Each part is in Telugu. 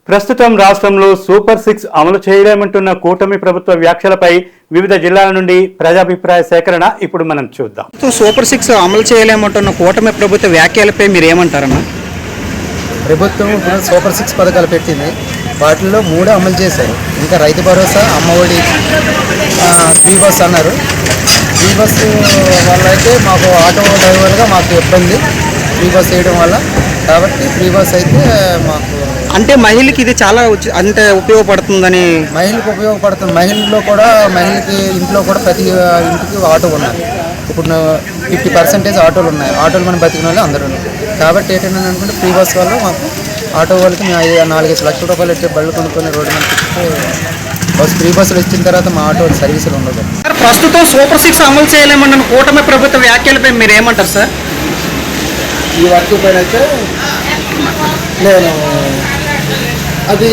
ప్రస్తుతం రాష్ట్రంలో సూపర్ 6 అమలు చేయలేమంటున్న కూటమి ప్రభుత్వ వ్యాఖ్యలపై వివిధ జిల్లాల నుండి ప్రజాభిప్రాయ సేకరణ ఇప్పుడు మనం చూద్దాం. సూపర్ 6 అమలు చేయలేమంటున్న కూటమి ప్రభుత్వ వ్యాఖ్యలపై మీరు ఏమంటారన్నా? ప్రభుత్వం ఇప్పుడు సూపర్ 6 పథకాలు పెట్టింది. వాటిల్లో 3 అమలు చేశారు. ఇంకా రైతు భరోసా, అమ్మఒడి, ఫ్రీ బస్ అన్నారు. ఫ్రీ బస్ వల్ల అయితే మాకు ఆటో డ్రైవర్గా మాకు ఇబ్బంది ఫ్రీ బస్ వేయడం వల్ల. కాబట్టి ఫ్రీ బస్ అయితే మాకు అంటే మహిళకి ఇది చాలా అంటే ఉపయోగపడుతుందని. మహిళలకు ఉపయోగపడుతుంది. మహిళకి ఇంట్లో కూడా ప్రతి ఇంటికి ఆటో ఉన్నాయి. ఇప్పుడు 50% ఆటోలు ఉన్నాయి. ఆటోలు మనం బతికిన వాళ్ళు అందరూ. కాబట్టి ఏంటంటే అనుకుంటే ఫ్రీ బస్ వల్ల మాకు ఆటో వాళ్ళకి మేము 4-5 లక్షల రూపాయలు ఇచ్చే బళ్ళు కొనుక్కొని రోడ్డు మీద బస్ ఫ్రీ బస్సులు ఇచ్చిన తర్వాత మా ఆటో సర్వీసులు ఉండదు. ప్రస్తుతం సూపర్ 6 అమలు చేయలేమన్న కూటమి ప్రభుత్వ వ్యాఖ్యలపై మీరు ఏమంటారు సార్? ఈ వర్క్ పైన అయితే నేను అది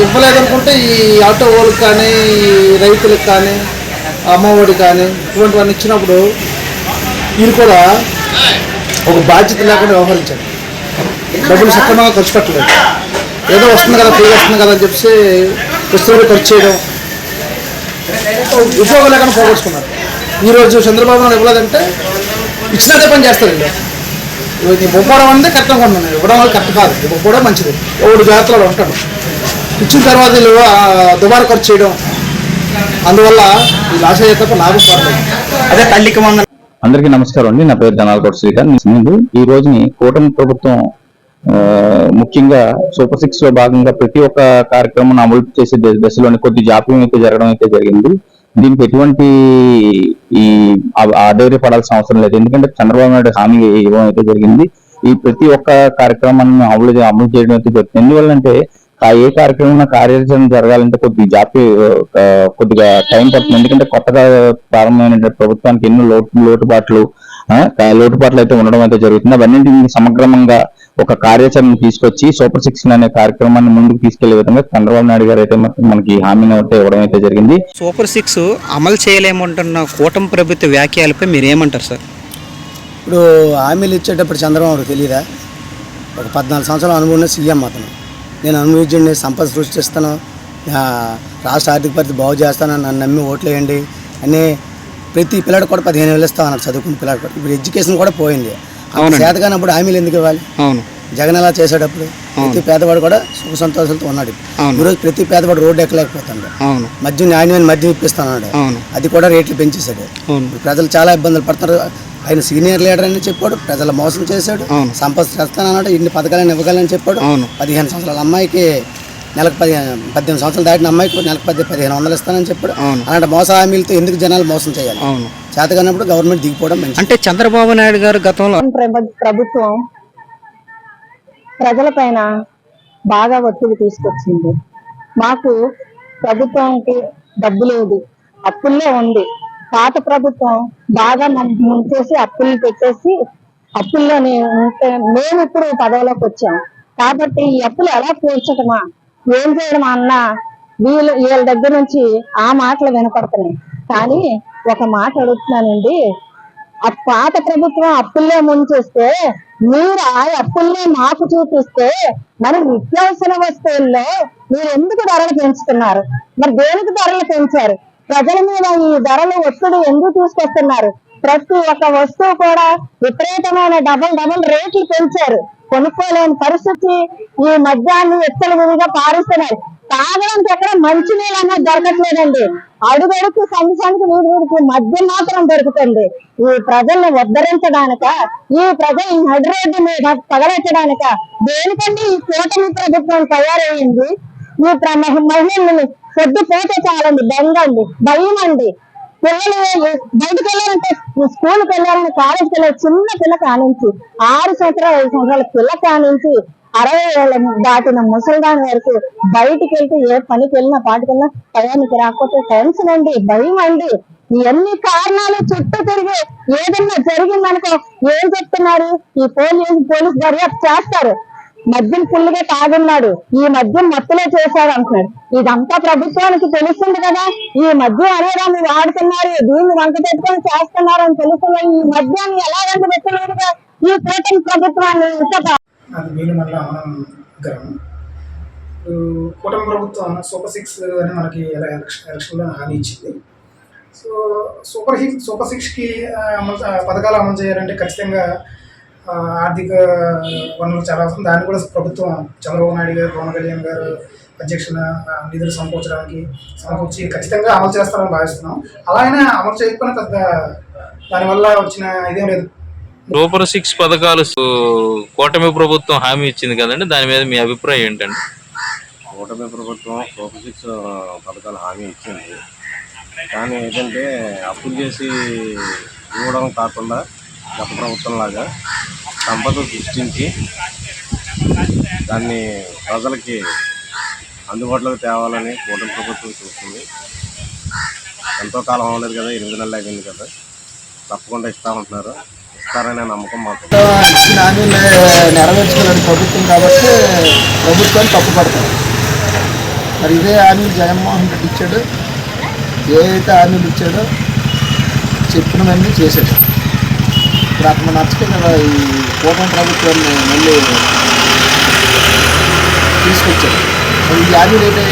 ఇవ్వలేదనుకుంటే ఈ ఆటో వాళ్ళకి కానీ, రైతులకు కానీ, అమ్మఒడి కానీ ఇటువంటివన్నీ ఇచ్చినప్పుడు వీళ్ళు కూడా ఒక బాధ్యత లేకుండా వ్యవహరించారు. డబ్బులు సక్రమంగా ఖర్చు పెట్టలేదు. ఏదో వస్తుంది కదా, ఫ్రీ వస్తుంది కదా అని చెప్పి పుస్తకాలు ఖర్చు చేయడం, ఉపయోగం లేకుండా పోగొట్టుకున్నారు. ఈరోజు చంద్రబాబు నాయుడు ఇవ్వలేదంటే ఇచ్చినట్టే పని చేస్తారండి. ఇవ్వడం అనేది కరెక్ట్గా ఉన్నాను, ఇవ్వడం వల్ల కరెక్ట్ కాదు. ఇవ్వకపోవడం మంచిది. ఒకడు జాగ్రత్తలో ఉంటాడు. ఇచ్చిన తర్వాత వీళ్ళు దుబారా ఖర్చు చేయడం, అందువల్ల ఈ లాస్ అయ్యే తప్ప లాభం పడలేదు. అదే తల్లికి వందనం. అందరికీ నమస్కారం అండి. నా పేరు ధనాలకోట శ్రీకాంత్. ఈ రోజుని కూటమి ప్రభుత్వం ముఖ్యంగా సూపర్ 6 లో భాగంగా ప్రతి ఒక్క కార్యక్రమం అమలు చేసే దశలోని కొద్ది జాప్యం అయితే జరగడం అయితే జరిగింది. దీనికి ఎటువంటి ఆధైర్యపడాల్సిన అవసరం లేదు. ఎందుకంటే చంద్రబాబు నాయుడు హామీ ఇవ్వడం అయితే జరిగింది. ఈ ప్రతి ఒక్క కార్యక్రమాన్ని అమలు చేయడం అయితే జరుగుతుంది. ఎందువల్లంటే ఏ కార్యక్రమం కార్యాచరణ జరగాలంటే కొద్దిగా టైం పడుతుంది. ఎందుకంటే కొత్తగా ప్రారంభమైన ప్రభుత్వానికి ఎన్నో లోటుపాట్లు అయితే ఉండడం అయితే జరుగుతుంది. అవన్నింటినీ సమగ్రంగా ఒక కార్యాచరణ తీసుకొచ్చి సూపర్ 6 అనే కార్యక్రమాన్ని ముందుకు తీసుకెళ్లే విధంగా చంద్రబాబు నాయుడు గారు అయితే మనకి హామీని అయితే ఇవ్వడం అయితే జరిగింది. సూపర్ 6 అమలు చేయలేమంటున్న కూటమి ప్రభుత్వ వ్యాఖ్యలపై మీరు ఏమంటారు సార్? ఇప్పుడు హామీలు ఇచ్చేటప్పుడు చంద్రబాబు తెలియదా? ఒక 14 సంవత్సరాల అనుభవం సీఎం అతను. నేను అనుభవించండి, సంపద సృష్టిస్తాను, రాష్ట్ర ఆర్థిక పరిస్థితి బాగు చేస్తాను, నన్ను నమ్మి ఓట్లు వేయండి అని ప్రతి పిల్లడు కూడా 15,000 ఇస్తామన్నారు చదువుకున్న పిల్లడు కూడా. ఇప్పుడు ఎడ్యుకేషన్ కూడా పోయింది. చేతగానప్పుడు హామీలు ఎందుకు ఇవ్వాలి? అవును, జగన్ అలా చేసేటప్పుడు ప్రతి పేదవాడు కూడా సుఖ సంతోషాలతో ఉన్నాడు. ఈరోజు ప్రతి పేదవాడు రోడ్డు ఎక్కలేకపోతాడు. మద్యం నాణ్యమైన మద్యం ఇప్పిస్తున్నాడు. అది కూడా రేట్లు పెంచేశాడు. ప్రజలు చాలా ఇబ్బందులు పడుతున్నారు. ఆయన సీనియర్ లీడర్ అని చెప్పాడు, ప్రజలు మోసం చేశాడు. సంపద చేస్తానన్నాడు, ఇన్ని పథకాలను ఇవ్వగలని చెప్పాడు. 15 సంవత్సరాల అమ్మాయికి నెలకు 18 సంవత్సరాలు దాటిన అమ్మాయికి నెలకు 1,500 ఇస్తానని చెప్పాడు. అలాంటి మోస హామీలతో ఎందుకు జనాలు మోసం చేయాలి? చేతగానప్పుడు గవర్నమెంట్ దిగిపోవడం మంచిది. అంటే చంద్రబాబు నాయుడు గారు గతంలో ప్రభుత్వం ప్రజలపైన బాగా ఒత్తిడి తీసుకొచ్చింది. మాకు ప్రభుత్వానికి డబ్బు లేదు, అప్పుల్లో ఉంది. పాత ప్రభుత్వం బాగా ముంచేసి అప్పులు పెట్టేసి అప్పుల్లోనే ఉంటే మేము ఇప్పుడు పదవిలోకి వచ్చాం. కాబట్టి ఈ అప్పులు ఎలా తీర్చటమా, ఏం చేయడమా అన్న వీళ్ళ దగ్గర నుంచి ఆ మాటలు వినపడుతున్నాయి. కానీ ఒక మాట అడుగుతున్నానండి, ఆ పాత ప్రభుత్వం అప్పుల్లో ముంచేస్తే మీరు ఆ అప్పుల్ని మాకు చూపిస్తే మరి నిత్యావసర వస్తువుల్లో మీరు ఎందుకు ధరలు పెంచుతున్నారు? మరి దేనికి ధరలు పెంచారు? ప్రజల మీద ఈ ధరలు ఒత్తిడి ఎందుకు తీసుకొస్తున్నారు? ప్రతి ఒక్క వస్తువు కూడా విపరీతమైన డబల్ రేట్లు పెంచారు. కొనుక్కోలేని పరిస్థితి. ఈ మద్యాన్ని విచ్చలవిడిగా పారిస్తున్నారు. తాగడానికి ఎక్కడ మంచి నీళ్ళు అన్నది దొరకట్లేదండి. అడుగడుకు సంవత్సరానికి వీరికి మద్యం మాత్రం దొరుకుతుంది. ఈ ప్రజల్ని ఉద్ధరించడానిక, ఈ ప్రజలు నడి రోడ్డు మీద తగలెట్టడానిక, దేనికంటే ఈ కూటమి ప్రభుత్వం తయారయ్యింది. ఈ మహిళల్ని పొద్దుపోతే చాలండి, బెంగండి, భయం అండి. పిల్లలు బయటకు వెళ్ళారంటే, స్కూల్కి వెళ్ళారని, కాలేజ్కి వెళ్ళారు, చిన్న పిల్ల కానించి 6 సంవత్సరాలు 5 సంవత్సరాల పిల్ల కానించి 60 ఏళ్ళ దాటిన ముసలిదాని వరకు బయటికి వెళ్తే ఏ పనికి వెళ్ళినా పాటికెళ్ళినా టయానికి రాకపోతే టెన్షన్ అండి, భయం అండి. ఇవన్నీ కారణాలు చుట్టూ తిరిగి ఏదన్నా జరిగిందనుకో ఏం చెప్తున్నారు? ఈ పోలీస్ దర్యాప్తు చేస్తారు. మద్యం ఫుల్గా తాగున్నాడు, ఈ మద్యం మత్తులో చేశాడు అంటున్నాడు. ఇదంతా ప్రభుత్వానికి తెలుస్తుంది కదా. ఈ మద్యం అనేదాన్ని వాడుతున్నారు, దీన్ని వంక పెట్టుకొని చేస్తున్నారు అని తెలుస్తుంది. ఈ మద్యాన్ని ఎలా వంక పెట్టలేదుగా ఈ కూటమి ప్రభుత్వాన్ని. కూటమి ప్రభుత్వం సూపర్ 6 అని మనకి ఎలక్షన్లో హామీ ఇచ్చింది. సో సూపర్ 6కి పథకాలు అమలు చేయాలంటే ఖచ్చితంగా ఆర్థిక వనరులు చాలా అవసరం. దాన్ని కూడా ప్రభుత్వం చంద్రబాబు నాయుడు గారు, పవన్ కళ్యాణ్ గారు అధ్యక్షున నిధులు సమకూర్చి ఖచ్చితంగా అమలు చేస్తారని భావిస్తున్నాం. అలా అయినా అమలు చేయకపోయినా పెద్ద దానివల్ల వచ్చిన ఇదేం లేదు. సూపర్ 6 పథకాలు కూటమి ప్రభుత్వం హామీ ఇచ్చింది కదండి, దాని మీద మీ అభిప్రాయం ఏంటండి? కూటమి ప్రభుత్వం సూపర్ 6 పథకాలు హామీ ఇచ్చింది. కానీ ఏంటంటే అప్పులు చేసి ఇవ్వడం కాకుండా గత ప్రభుత్వం లాగా సంపద సృష్టించి దాన్ని ప్రజలకి అందుబాటులోకి తేవాలని కూటమి ప్రభుత్వం చూస్తుంది. ఎంతో కాలం అవ్వలేదు కదా, 8 నెలలు అయిపోయింది కదా, తప్పకుండా ఇస్తామంటున్నారు. ఇస్తారనే నమ్మకం మాకు. ఇచ్చిన హామీలు నెరవేర్చుకోలేని ప్రభుత్వం కాబట్టి ప్రభుత్వాన్ని తప్పుపడతారు. మరి ఇదే హామీలు జగన్మోహన్ రెడ్డి ఇచ్చాడు. ఏదైతే హామీలు ఇచ్చాడో చెప్పినవన్నీ చేశాడు. ఇప్పుడు అతను నచ్చకే కదా ఈ కూటమి ప్రభుత్వాన్ని మళ్ళీ తీసుకొచ్చాడు. ఈ హామీలు ఏంటి